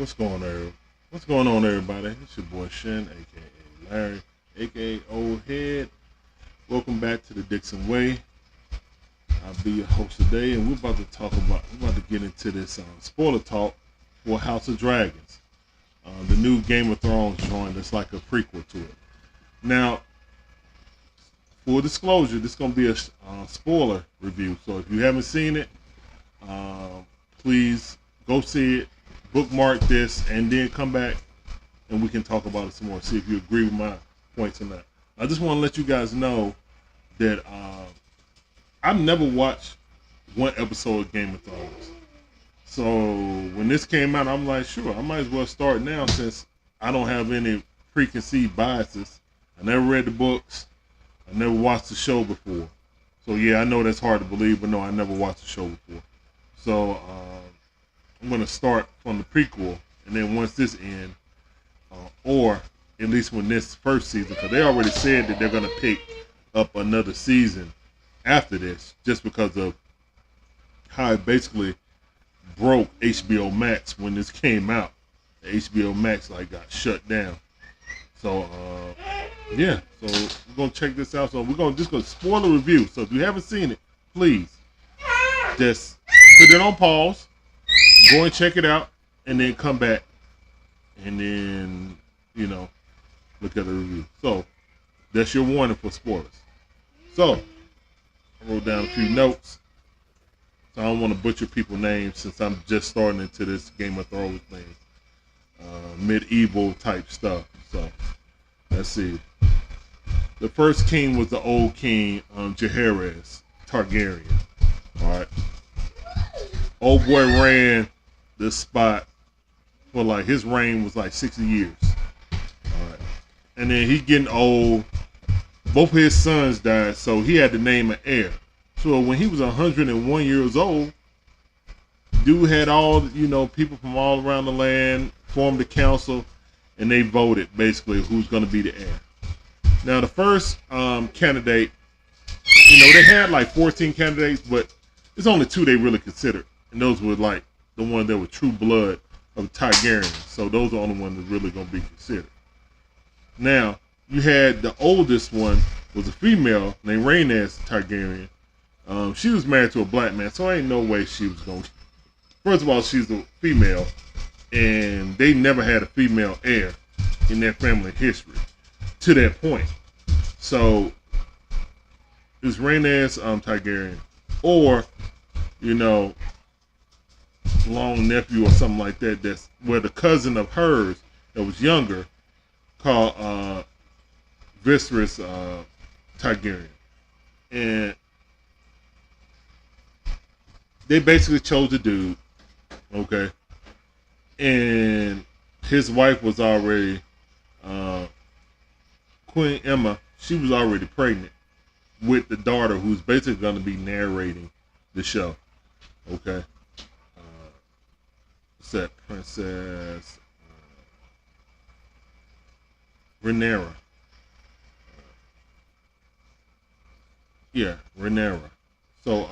What's going on, everybody? It's your boy Shin, aka Larry, aka Old Head. Welcome back to the Dixon Way. I'll be your host today, and we're about to get into this spoiler talk for House of Dragons. The new Game of Thrones joint that's like a prequel to it. Now, full disclosure, this is gonna be a spoiler review. So if you haven't seen it, please go see it, bookmark this, and then come back and we can talk about it some more. See if you agree with my points or not. I just want to let you guys know that I've never watched one episode of Game of Thrones. So when this came out, I'm like, sure, I might as well start now since I don't have any preconceived biases. I never read the books. I never watched the show before. So yeah, I know that's hard to believe, but no, I never watched the show before. So I'm going to start from the prequel, and then once this ends, or at least when this first season, because they already said that they're going to pick up another season after this, just because of how it basically broke HBO Max when this came out. The HBO Max got shut down. So yeah, so we're gonna check this out. So we're gonna spoil the review. So if you haven't seen it, please just put it on pause, go and check it out, and then come back, and then look at the review. So that's your warning for spoilers. So I wrote down a few notes. So I don't want to butcher people's names since I'm just starting into this Game of Thrones thing, medieval type stuff. So let's see. The first king was the old king, Jaehaerys Targaryen. All right. Old boy ran this spot for his reign was 60 years. All right. And then he getting old. Both of his sons died, so he had to name an heir. So when he was 101 years old, dude had all people from all around the land formed a council, and they voted basically who's going to be the heir. Now the first candidate, they had 14 candidates, but it's only two they really considered, and those were the ones that were true blood of Targaryen. So those are the only ones that's really going to be considered. Now you had the oldest one was a female named Rhaenys Targaryen. She was married to a black man, so ain't no way she was going to. First of all, she's a female, and they never had a female heir in their family history to that point. So it's Rhaenys Targaryen, or long nephew or something like that. That's where the cousin of hers that was younger, called Viserys Targaryen, and they basically chose a dude, okay, and his wife was already Queen Emma. She was already pregnant with the daughter who's basically going to be narrating the show, okay. What's that? Princess Rhaenyra. Yeah, Rhaenyra. So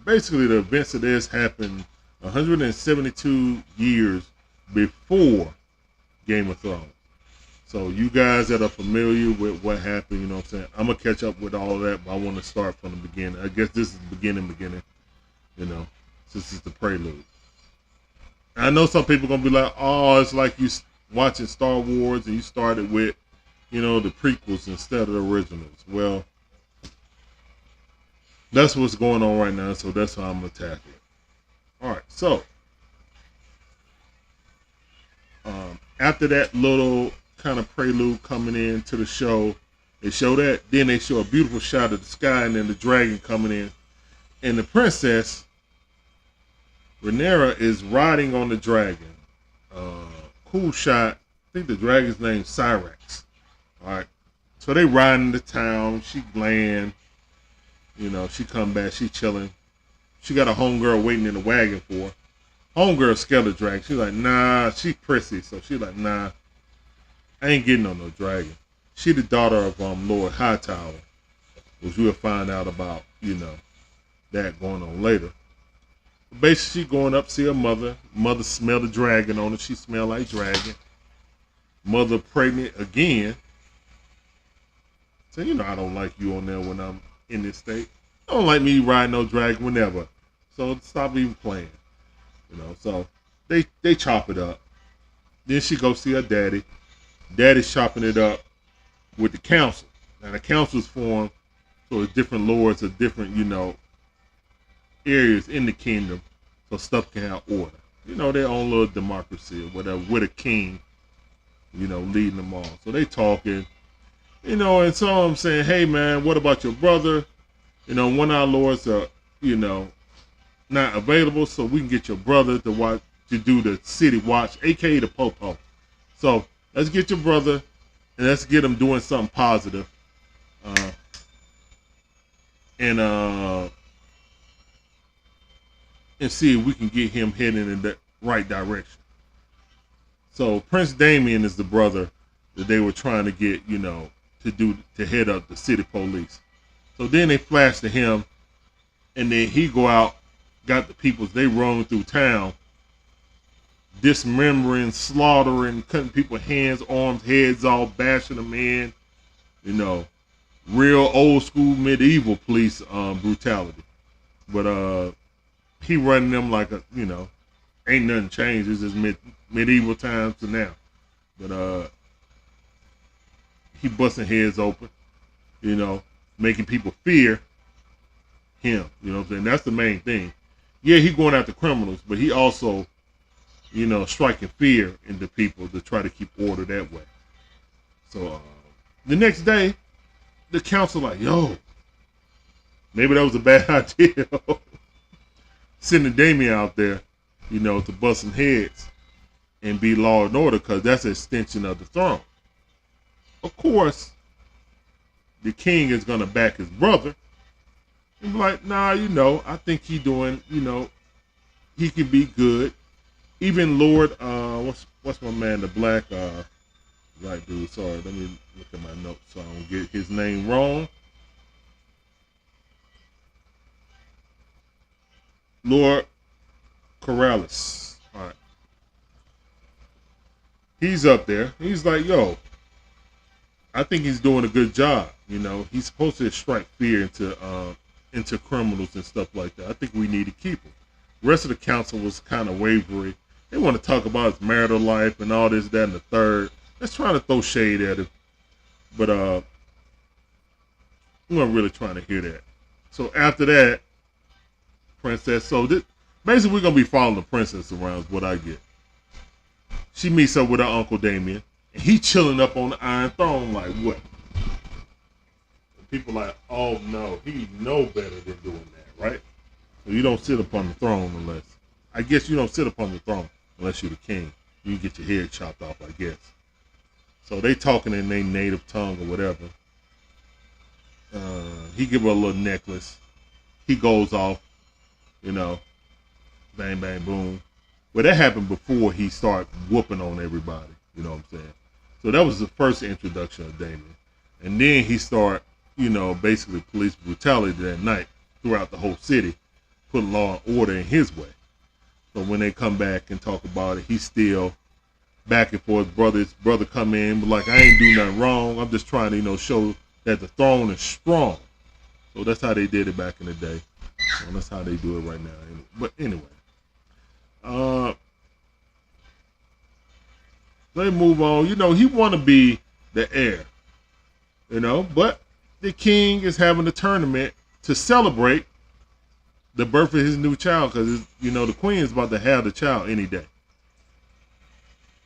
basically the events of this happened 172 years before Game of Thrones. So you guys that are familiar with what happened, you know what I'm saying? I'm going to catch up with all of that, but I want to start from the beginning. I guess this is the beginning, since it's the prelude. I know some people are going to be like, oh, it's like you watching Star Wars and you started with, the prequels instead of the originals. Well, that's what's going on right now, so that's how I'm going to tackle it. All right, so after that little kind of prelude coming into the show, they show that. Then they show a beautiful shot of the sky and then the dragon coming in. And the princess, Rhaenyra, is riding on the dragon. Cool shot. I think the dragon's named Syrax. All right. So they riding the town. She land. She come back. She chilling. She got a homegirl waiting in the wagon for her. Homegirl scared of the dragon. She's like, nah. She prissy. So she's like, nah. I ain't getting on no dragon. She the daughter of Lord Hightower, which we'll find out about, that going on later. Basically, she going up see her mother. Mother smelled a dragon on her. She smelled like dragon. Mother pregnant again. So I don't like you on there when I'm in this state. Don't like me riding no dragon whenever. So stop even playing. So they chop it up. Then she go see her daddy. Daddy's chopping it up with the council. Now the council's formed so it's different lords of different, areas in the kingdom so stuff can have order. Their own little democracy or whatever with a king, leading them all. So they talking, and some of them saying, hey man, what about your brother? One of our lords are, not available, so we can get your brother to watch to do the city watch, aka the popo. So let's get your brother and let's get him doing something positive. And see if we can get him heading in the right direction. So Prince Damien is the brother that they were trying to get, to head up the city police. So then they flash to him, and then he go out, got the peoples, they roam through town, dismembering, slaughtering, cutting people's hands, arms, heads off, bashing them in, real old school medieval police brutality. But he running them like ain't nothing changed. It's just medieval times to now. But he busting heads open, making people fear him. You know what I'm saying? That's the main thing. Yeah, he going after criminals, but he also, striking fear into people to try to keep order that way. So the next day, the council like, yo, maybe that was a bad idea. Sending Damien out there, to bust some heads and be law and order, because that's an extension of the throne. Of course, the king is going to back his brother and be like, nah, I think he doing, he can be good. Even Lord, what's my man, the black dude, sorry, let me look at my notes so I don't get his name wrong. Lord Corrales. All right. He's up there. He's like, yo, I think he's doing a good job. He's supposed to strike fear into criminals and stuff like that. I think we need to keep him. The rest of the council was kind of wavery. They want to talk about his marital life and all this, that, and the third. Let's try to throw shade at him. But we weren't really trying to hear that. So after that, princess. So basically, we're gonna be following the princess around. Is what I get. She meets up with her uncle Damien, and he chilling up on the Iron Throne. Like what? And people like, oh no, he know better than doing that, right? So you don't sit upon the throne unless, I guess you don't sit upon the throne unless you're the king. You get your head chopped off, I guess. So they talking in their native tongue or whatever. He give her a little necklace. He goes off. Bang, bang, boom. Well, that happened before he started whooping on everybody. You know what I'm saying? So that was the first introduction of Damien. And then he started, basically police brutality that night throughout the whole city, putting law and order in his way. So when they come back and talk about it, he's still back and forth. His brother come in, but like, I ain't do nothing wrong. I'm just trying to, show that the throne is strong. So that's how they did it back in the day. And that's how they do it right now. But anyway, they move on. He want to be the heir, but the king is having a tournament to celebrate the birth of his new child, because, the queen is about to have the child any day.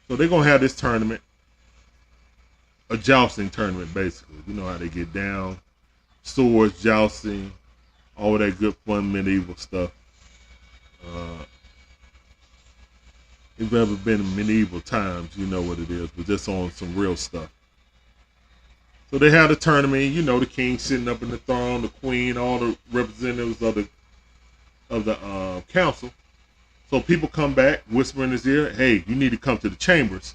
So they're going to have this tournament, a jousting tournament, basically. You know how they get down, swords, jousting, all that good fun medieval stuff. If you've ever been in medieval times, you know what it is, but just on some real stuff. So they had a tournament, the king sitting up in the throne, the queen, all the representatives of the council. So people come back, whisper in his ear, hey, you need to come to the chambers.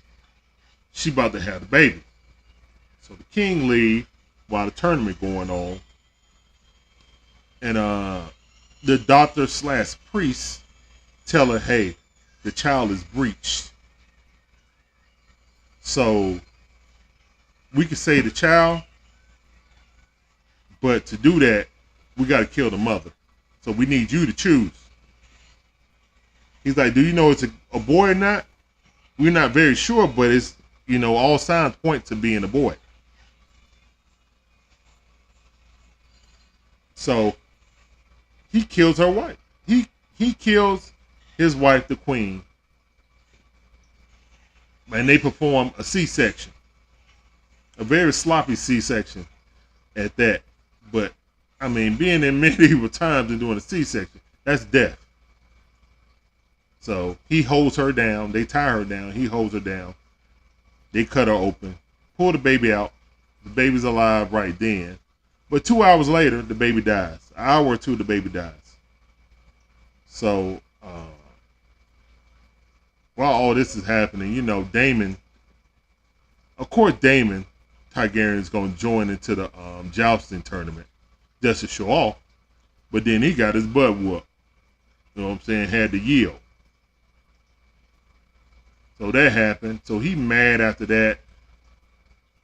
She about to have the baby. So the king leave while the tournament going on. And the doctor / priest tell her, hey, the child is breached. So we can save the child, but to do that, we got to kill the mother. So we need you to choose. He's like, do you know it's a boy or not? We're not very sure, but it's, all signs point to being a boy. So he kills her wife. He kills his wife, the queen, and they perform a C-section, a very sloppy C-section at that. But I mean, being in medieval times and doing a C-section, that's death. So he holds her down. They tie her down. He holds her down. They cut her open, pull the baby out. The baby's alive right then. But 2 hours later, the baby dies. An hour or two, the baby dies. So while all this is happening, Daemon, of course, Daemon Targaryen is going to join into the jousting tournament just to show off. But then he got his butt whooped. You know what I'm saying? Had to yield. So that happened. So he mad after that.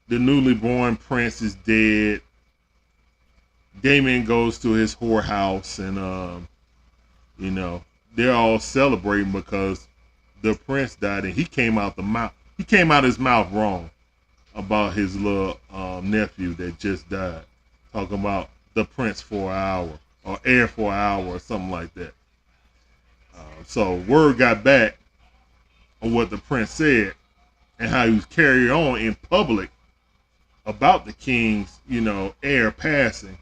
The newly born prince is dead. Daemon goes to his whorehouse and, they're all celebrating because the prince died and he came out his mouth wrong about his little nephew that just died. Talking about the prince for an hour or heir for an hour or something like that. So word got back on what the prince said and how he was carried on in public about the king's, heir passing.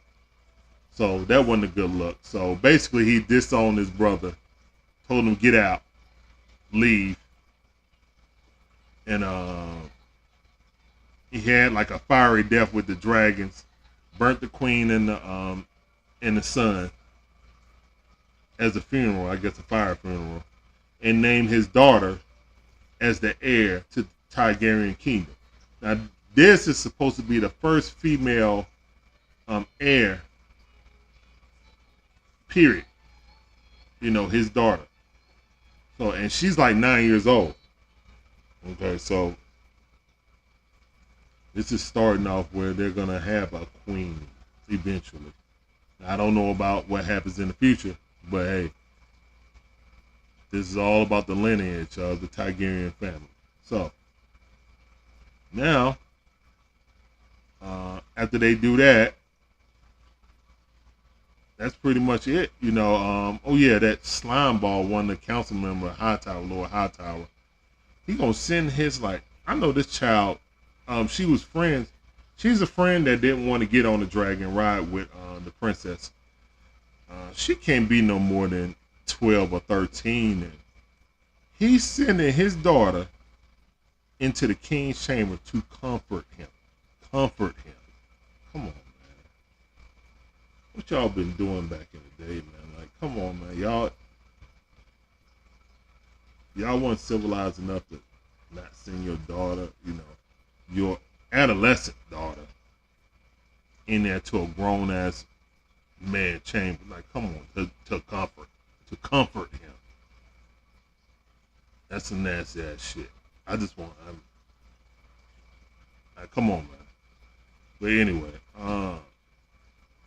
So that wasn't a good look. So basically he disowned his brother, told him get out, leave. And he had like a fiery death with the dragons, burnt the queen in the sun as a funeral, I guess a fire funeral, and named his daughter as the heir to the Targaryen kingdom. Now, this is supposed to be the first female heir, period. His daughter. So, and she's like 9 years old. Okay, so this is starting off where they're going to have a queen eventually. I don't know about what happens in the future, but hey, this is all about the lineage of the Targaryen family. So now, after they do that, that's pretty much it. That slime ball, one of the council member, Hightower, Lord Hightower, he gonna send his, I know this child, she was friends. She's a friend that didn't want to get on the dragon ride with the princess. She can't be no more than 12 or 13. And he's sending his daughter into the king's chamber to comfort him. Comfort him. Come on, man. What y'all been doing back in the day, man? Come on, man. Y'all weren't civilized enough to not send your daughter, your adolescent daughter in there to a grown ass man chamber. Come on, to comfort him. That's some nasty ass shit. Come on, man. But anyway,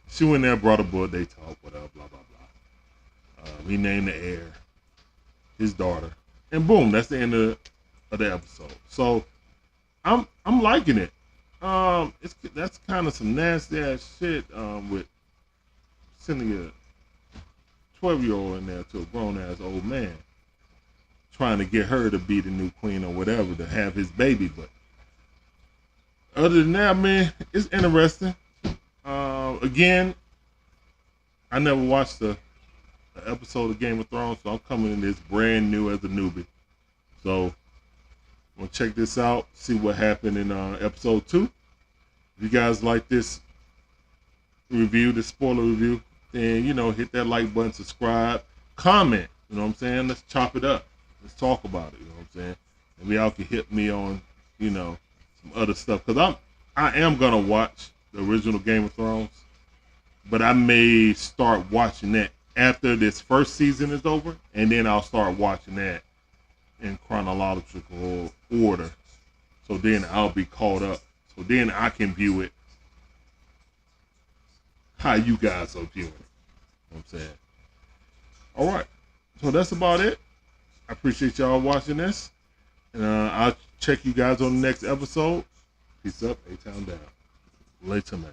she went there, brought a book, they talked, whatever, blah blah blah. He named the heir his daughter, and boom, that's the end of the episode. So I'm liking it. That's kind of some nasty ass shit with sending a 12-year-old in there to a grown ass old man, trying to get her to be the new queen or whatever to have his baby. But other than that, man, it's interesting. Again, I never watched the episode of Game of Thrones, so I'm coming in this brand new as a newbie. So I'm gonna check this out, see what happened in episode 2. If you guys like this review, this spoiler review, then hit that like button, subscribe, comment. You know what I'm saying? Let's chop it up. Let's talk about it. You know what I'm saying? Maybe y'all can hit me on some other stuff, because I am gonna watch the original Game of Thrones, but I may start watching that after this first season is over, and then I'll start watching that in chronological order. So then I'll be caught up. So then I can view it how you guys are viewing it. You know what I'm saying? All right. So that's about it. I appreciate y'all watching this. And I'll check you guys on the next episode. Peace up, A-Town down. Later, man.